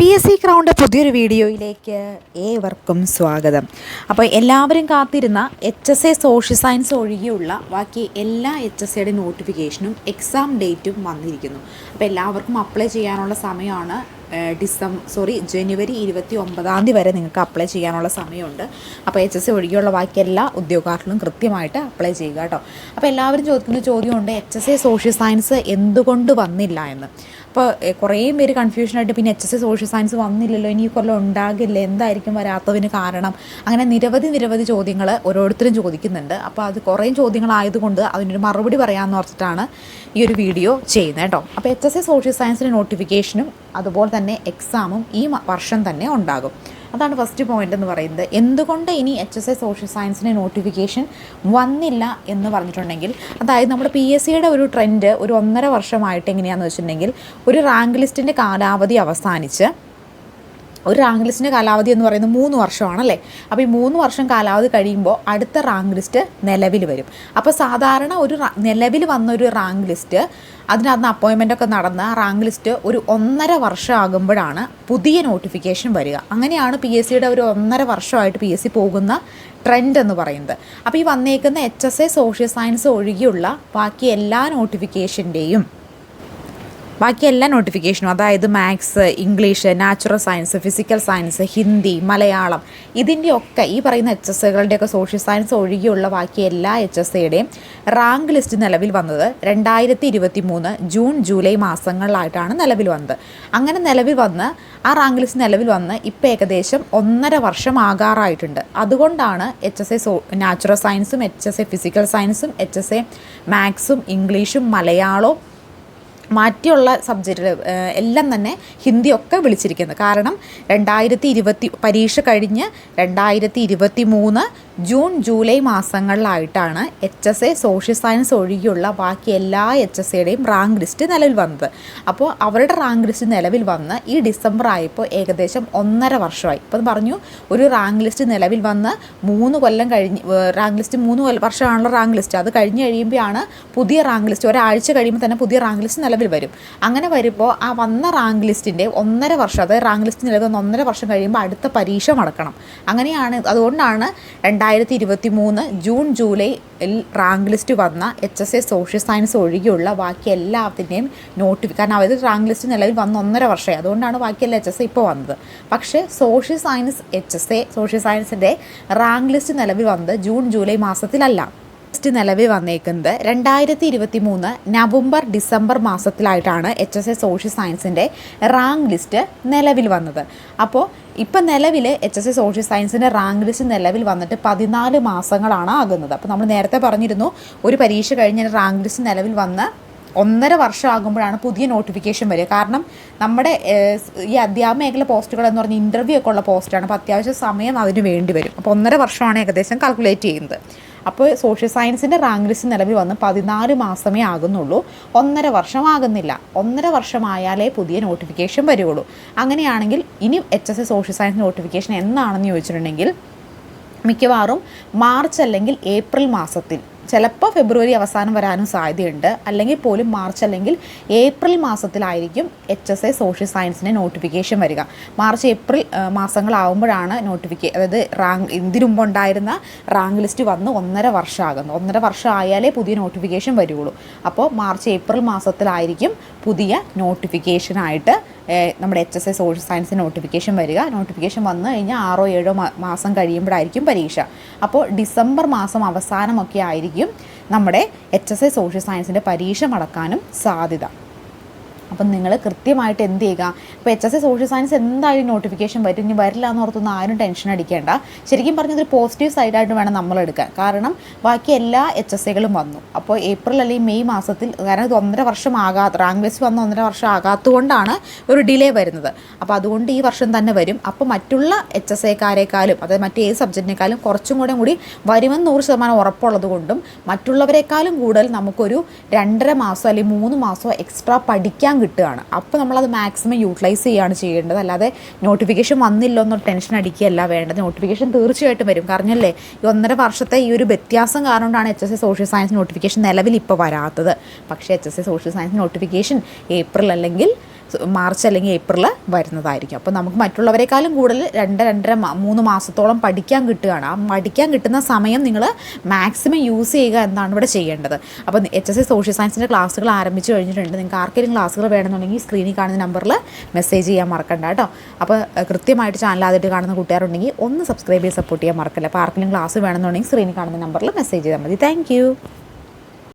PSC crowned പുതിയൊരു വീഡിയോയിലേക്ക് ഏവർക്കും സ്വാഗതം. അപ്പോൾ എല്ലാവരും കാത്തിരുന്ന HSA സോഷ്യൽ സയൻസ് ഒഴികെയുള്ള ബാക്കി എല്ലാ HSAയുടെ നോട്ടിഫിക്കേഷനും എക്സാം ഡേറ്റും വന്നിരിക്കുന്നു. അപ്പോൾ എല്ലാവർക്കും അപ്ലൈ ചെയ്യാനുള്ള സമയമാണ്. ജനുവരി 29 വരെ നിങ്ങൾക്ക് അപ്ലൈ ചെയ്യാനുള്ള സമയമുണ്ട്. അപ്പോൾ HSA ഒഴികെയുള്ള ബാക്കി എല്ലാ ഉദ്യോഗാർത്ഥികളും കൃത്യമായിട്ട് അപ്ലൈ ചെയ്യുക കേട്ടോ. അപ്പോൾ എല്ലാവരും ചോദിക്കുന്ന ചോദ്യമുണ്ട്, HSA സോഷ്യൽ സയൻസ് എന്തുകൊണ്ട് വന്നില്ല എന്ന്. അപ്പോൾ കുറേ പേര് കൺഫ്യൂഷനായിട്ട് പിന്നെ HSA സോഷ്യൽ സയൻസ് വന്നില്ലല്ലോ, ഇനി കൊല്ലം ഉണ്ടാകില്ല, എന്തായിരിക്കും വരാത്തതിന് കാരണം, അങ്ങനെ നിരവധി ചോദ്യങ്ങൾ ഓരോരുത്തരും ചോദിക്കുന്നുണ്ട്. അപ്പോൾ അത് കുറേ ചോദ്യങ്ങളായതുകൊണ്ട് അതിനൊരു മറുപടി പറയാമെന്ന് ഓർത്തിട്ടാണ് ഈ ഒരു വീഡിയോ ചെയ്യുന്നത് കേട്ടോ. അപ്പോൾ HSA സോഷ്യൽ സയൻസിൻ്റെ നോട്ടിഫിക്കേഷനും അതുപോലെ തന്നെ എക്സാമും ഈ വർഷം തന്നെ ഉണ്ടാകും. അതാണ് ഫസ്റ്റ് പോയിൻ്റ് എന്ന് പറയുന്നത്. എന്തുകൊണ്ട് ഇനി HSA സോഷ്യൽ സയൻസിന് നോട്ടിഫിക്കേഷൻ വന്നില്ല എന്ന് പറഞ്ഞിട്ടുണ്ടെങ്കിൽ, അതായത് നമ്മുടെ PSCയുടെ ഒരു ട്രെൻഡ് ഒരു 1.5 വർഷമായിട്ട് എങ്ങനെയാണെന്ന് വെച്ചിട്ടുണ്ടെങ്കിൽ, ഒരു റാങ്ക് ലിസ്റ്റിൻ്റെ കാലാവധി അവസാനിച്ച്, ഒരു റാങ്ക് ലിസ്റ്റിൻ്റെ കാലാവധി എന്ന് പറയുന്നത് 3 വർഷമാണല്ലേ. അപ്പോൾ ഈ 3 വർഷം കാലാവധി കഴിയുമ്പോൾ അടുത്ത റാങ്ക് ലിസ്റ്റ് നിലവിൽ വരും. അപ്പോൾ സാധാരണ ഒരു നിലവിൽ വന്നൊരു റാങ്ക് ലിസ്റ്റ്, അതിനകത്ത് അപ്പോയിൻമെൻ്റൊക്കെ നടന്ന് റാങ്ക് ലിസ്റ്റ് ഒരു 1.5 വർഷം ആകുമ്പോഴാണ് പുതിയ നോട്ടിഫിക്കേഷൻ വരിക. അങ്ങനെയാണ് PSCയുടെ ഒരു 1.5 വർഷമായിട്ട് PSC പോകുന്ന ട്രെൻഡ് എന്ന് പറയുന്നത്. അപ്പോൾ ഈ വന്നേക്കുന്ന HSA സോഷ്യൽ സയൻസ് ഒഴികെയുള്ള ബാക്കി എല്ലാ നോട്ടിഫിക്കേഷനും, അതായത് maths, English, natural science, physical science, Hindi, Malayalam, ഇതിൻ്റെയൊക്കെ ഈ പറയുന്ന HSAകളുടെയൊക്കെ സോഷ്യൽ സയൻസ് ഒഴികെയുള്ള ബാക്കി എല്ലാ HSAയുടെയും റാങ്ക് ലിസ്റ്റ് നിലവിൽ വന്നത് 2023 ജൂൺ ജൂലൈ മാസങ്ങളിലായിട്ടാണ് നിലവിൽ വന്നത്. അങ്ങനെ നിലവിൽ വന്ന് ആ റാങ്ക് ലിസ്റ്റ് നിലവിൽ വന്ന് ഇപ്പോൾ ഏകദേശം 1.5 വർഷം ആകാറായിട്ടുണ്ട്. അതുകൊണ്ടാണ് HSA നാച്ചുറൽ സയൻസും HSA ഫിസിക്കൽ സയൻസും HSA മാത്സും ഇംഗ്ലീഷും മലയാളവും മാറ്റിയുള്ള സബ്ജക്റ്റുകൾ എല്ലാം തന്നെ ഹിന്ദിയൊക്കെ വിളിച്ചിരിക്കുന്നത്. കാരണം 2020 പരീക്ഷ കഴിഞ്ഞ് 2023 ജൂൺ ജൂലൈ മാസങ്ങളിലായിട്ടാണ് HSA സോഷ്യൽ സയൻസ് ഒഴികെയുള്ള ബാക്കി എല്ലാ HSAയുടെയും റാങ്ക് ലിസ്റ്റ് നിലവിൽ വന്നത്. അപ്പോൾ അവരുടെ റാങ്ക് ലിസ്റ്റ് നിലവിൽ വന്ന് ഈ ഡിസംബർ ആയപ്പോൾ ഏകദേശം 1.5 വർഷമായി. ഇപ്പം പറഞ്ഞു, ഒരു റാങ്ക് ലിസ്റ്റ് നിലവിൽ വന്ന് 3 കൊല്ലം കഴിഞ്ഞ്, റാങ്ക് ലിസ്റ്റ് 3 വർഷമാണുള്ള റാങ്ക് ലിസ്റ്റ്, അത് കഴിഞ്ഞ് കഴിയുമ്പോഴാണ് പുതിയ റാങ്ക് ലിസ്റ്റ്, ഒരാഴ്ച കഴിയുമ്പോൾ തന്നെ പുതിയ റാങ്ക് ലിസ്റ്റ് നിലവിൽ വരും. അങ്ങനെ വരുമ്പോൾ ആ വന്ന റാങ്ക് ലിസ്റ്റിൻ്റെ 1.5 വർഷം, അതായത് റാങ്ക് ലിസ്റ്റ് നിലവിൽ വന്ന് 1.5 വർഷം കഴിയുമ്പോൾ അടുത്ത പരീക്ഷ നടക്കണം. അങ്ങനെയാണ്, അതുകൊണ്ടാണ് 2023 ജൂൺ ജൂലൈയിൽ റാങ്ക് ലിസ്റ്റ് വന്ന HSA സോഷ്യൽ സയൻസ് ഒഴികെയുള്ള ബാക്കി എല്ലാത്തിൻ്റെയും കാരണം അവർ റാങ്ക് ലിസ്റ്റ് നിലവിൽ വന്ന് 1.5 വർഷമായി, അതുകൊണ്ടാണ് ബാക്കി എല്ലാ HSA ഇപ്പോൾ വന്നത്. പക്ഷേ സോഷ്യൽ സയൻസിൻ്റെ റാങ്ക് ലിസ്റ്റ് നിലവിൽ വന്നത് ജൂൺ ജൂലൈ മാസത്തിലല്ല. നിലവിൽ വന്നേക്കുന്നത് 2023 നവംബർ ഡിസംബർ മാസത്തിലായിട്ടാണ് HSA സോഷ്യൽ സയൻസിൻ്റെ റാങ്ക് ലിസ്റ്റ് നിലവിൽ വന്നത്. അപ്പോൾ ഇപ്പം നിലവിൽ HSA സോഷ്യൽ സയൻസിൻ്റെ റാങ്ക് ലിസ്റ്റ് നിലവിൽ വന്നിട്ട് 14 മാസങ്ങളാണ് ആകുന്നത്. അപ്പോൾ നമ്മൾ നേരത്തെ പറഞ്ഞിരുന്നു, ഒരു പരീക്ഷ കഴിഞ്ഞ് റാങ്ക് ലിസ്റ്റ് നിലവിൽ വന്ന് 1.5 വർഷം ആകുമ്പോഴാണ് പുതിയ നോട്ടിഫിക്കേഷൻ വരിക. കാരണം നമ്മുടെ ഈ അധ്യാപന മേഖല പോസ്റ്റുകൾ എന്ന് പറഞ്ഞാൽ ഇൻ്റർവ്യൂ ഒക്കെ ഉള്ള പോസ്റ്റാണ്. അപ്പോൾ അത്യാവശ്യം സമയം അതിന് വേണ്ടി വരും. അപ്പോൾ 1.5 വർഷമാണ് ഏകദേശം കാൽക്കുലേറ്റ് ചെയ്യുന്നത്. അപ്പോൾ സോഷ്യൽ സയൻസിൻ്റെ റാങ്ക് ലിസ്റ്റ് നിലവിൽ വന്ന് 14 മാസമേ ആകുന്നുള്ളൂ, 1.5 വർഷം ആകുന്നില്ല. 1.5 വർഷമായാലേ പുതിയ നോട്ടിഫിക്കേഷൻ വരികയുള്ളൂ. അങ്ങനെയാണെങ്കിൽ ഇനി HSA സോഷ്യൽ സയൻസ് നോട്ടിഫിക്കേഷൻ എന്നാണെന്ന് ചോദിച്ചിട്ടുണ്ടെങ്കിൽ, മിക്കവാറും മാർച്ച് അല്ലെങ്കിൽ ഏപ്രിൽ മാസത്തിൽ, ചിലപ്പോൾ ഫെബ്രുവരി അവസാനം വരാനും സാധ്യതയുണ്ട്. അല്ലെങ്കിൽ പോലും മാർച്ച് അല്ലെങ്കിൽ ഏപ്രിൽ മാസത്തിലായിരിക്കും HSA സോഷ്യൽ സയൻസിൻ്റെ നോട്ടിഫിക്കേഷൻ വരിക. മാർച്ച് ഏപ്രിൽ മാസങ്ങളാവുമ്പോഴാണ് അതായത് ഇതിനു മുമ്പ് ഉണ്ടായിരുന്ന റാങ്ക് ലിസ്റ്റ് വന്ന് 1.5 വർഷം ആകുന്നു. 1.5 വർഷം ആയാലേ പുതിയ നോട്ടിഫിക്കേഷൻ വരികയുള്ളൂ. അപ്പോൾ മാർച്ച് ഏപ്രിൽ മാസത്തിലായിരിക്കും പുതിയ നോട്ടിഫിക്കേഷനായിട്ട് നമ്മുടെ HSA സോഷ്യൽ സയൻസിന് നോട്ടിഫിക്കേഷൻ വരിക. നോട്ടിഫിക്കേഷൻ വന്നു കഴിഞ്ഞാൽ 6-7 മാസം കഴിയുമ്പോഴായിരിക്കും പരീക്ഷ. അപ്പോൾ ഡിസംബർ മാസം അവസാനമൊക്കെ ആയിരിക്കും നമ്മുടെ HSA സോഷ്യൽ സയൻസിൻ്റെ പരീക്ഷ നടക്കാനും സാധ്യത. അപ്പം നിങ്ങൾ കൃത്യമായിട്ട് എന്ത് ചെയ്യുക, ഇപ്പോൾ HSA സോഷ്യൽ സയൻസ് എന്തായാലും നോട്ടിഫിക്കേഷൻ വരും. ഇനി വരില്ല എന്ന് ഓർത്തൊന്നും ആരും ടെൻഷൻ അടിക്കേണ്ട. ശരിക്കും പറഞ്ഞതൊരു പോസിറ്റീവ് സൈഡായിട്ട് വേണം നമ്മളെടുക്കാൻ. കാരണം ബാക്കി എല്ലാ HSAകളും വന്നു. അപ്പോൾ ഏപ്രിൽ അല്ലെങ്കിൽ മെയ് മാസത്തിൽ, കാരണം ഇത് 1.5 വർഷം റാങ്ക് ലിസ്റ്റ് വന്ന് 1.5 വർഷം ആകാത്തതുകൊണ്ടാണ് ഒരു ഡിലേ വരുന്നത്. അപ്പോൾ അതുകൊണ്ട് ഈ വർഷം തന്നെ വരും. അപ്പോൾ മറ്റുള്ള HSAക്കാരെക്കാളും, അതായത് മറ്റേത് സബ്ജക്റ്റിനേക്കാളും കുറച്ചും കൂടി വരുമെന്ന് 100% ഉറപ്പുള്ളത് കൊണ്ടും മറ്റുള്ളവരെക്കാളും കൂടുതൽ നമുക്കൊരു 2.5 മാസം അല്ലെങ്കിൽ 3 മാസമോ എക്സ്ട്രാ പഠിക്കാൻ കിട്ടുകയാണ്. അപ്പോൾ നമ്മളത് മാക്സിമം യൂട്ടിലൈസ് ചെയ്യുകയാണ് ചെയ്യേണ്ടത്. അല്ലാതെ നോട്ടിഫിക്കേഷൻ വന്നില്ലോ എന്നൊരു ടെൻഷൻ അടിക്കുകയല്ല വേണ്ടത്. നോട്ടിഫിക്കേഷൻ തീർച്ചയായിട്ടും വരും. കാരണമല്ലേ ഈ 1.5 വർഷത്തെ ഈ ഒരു വ്യത്യാസം കാരണമാണ് HSA സോഷ്യൽ സയൻസ് നോട്ടിഫിക്കേഷൻ നിലവിൽ ഇപ്പോൾ വരാത്തത്. പക്ഷേ HSA social science notification April അല്ലെങ്കിൽ മാർച്ച് അല്ലെങ്കിൽ ഏപ്രിൽ വരുന്നതായിരിക്കും. അപ്പോൾ നമുക്ക് മറ്റുള്ളവരെക്കാളും കൂടുതൽ 2-2.5-3 മാസത്തോളം പഠിക്കാൻ കിട്ടുകയാണ്. ആ പഠിക്കാൻ കിട്ടുന്ന സമയം നിങ്ങൾ മാക്സിമം യൂസ് ചെയ്യുക എന്നാണ് ഇവിടെ ചെയ്യേണ്ടത്. അപ്പോൾ HSC സോഷ്യൽ സയൻസിൻ്റെ ക്ലാസ്സുകൾ ആരംഭിച്ച് കഴിഞ്ഞിട്ടുണ്ട്. നിങ്ങൾക്ക് ആർക്കെങ്കിലും ക്ലാസ്സുകൾ വേണമെന്നുണ്ടെങ്കിൽ സ്ക്രീനിൽ കാണുന്ന നമ്പറിൽ മെസ്സേജ് ചെയ്യാൻ മറക്കണ്ട കേട്ടോ. അപ്പോൾ കൃത്യമായിട്ട് ചാനൽ ആദ്യമായിട്ട് കാണുന്ന കൂട്ടുകാരുണ്ടെങ്കിൽ ഒന്ന് സബ്സ്ക്രൈബ് ചെയ്ത് സപ്പോർട്ട് ചെയ്യാൻ മറക്കല്ല. അപ്പോൾ ആർക്കെങ്കിലും ക്ലാസ് വേണമെന്നുണ്ടെങ്കിൽ സ്ക്രീനിൽ കാണുന്ന നമ്പറിൽ മെസ്സേജ് ചെയ്താൽ മതി. താങ്ക്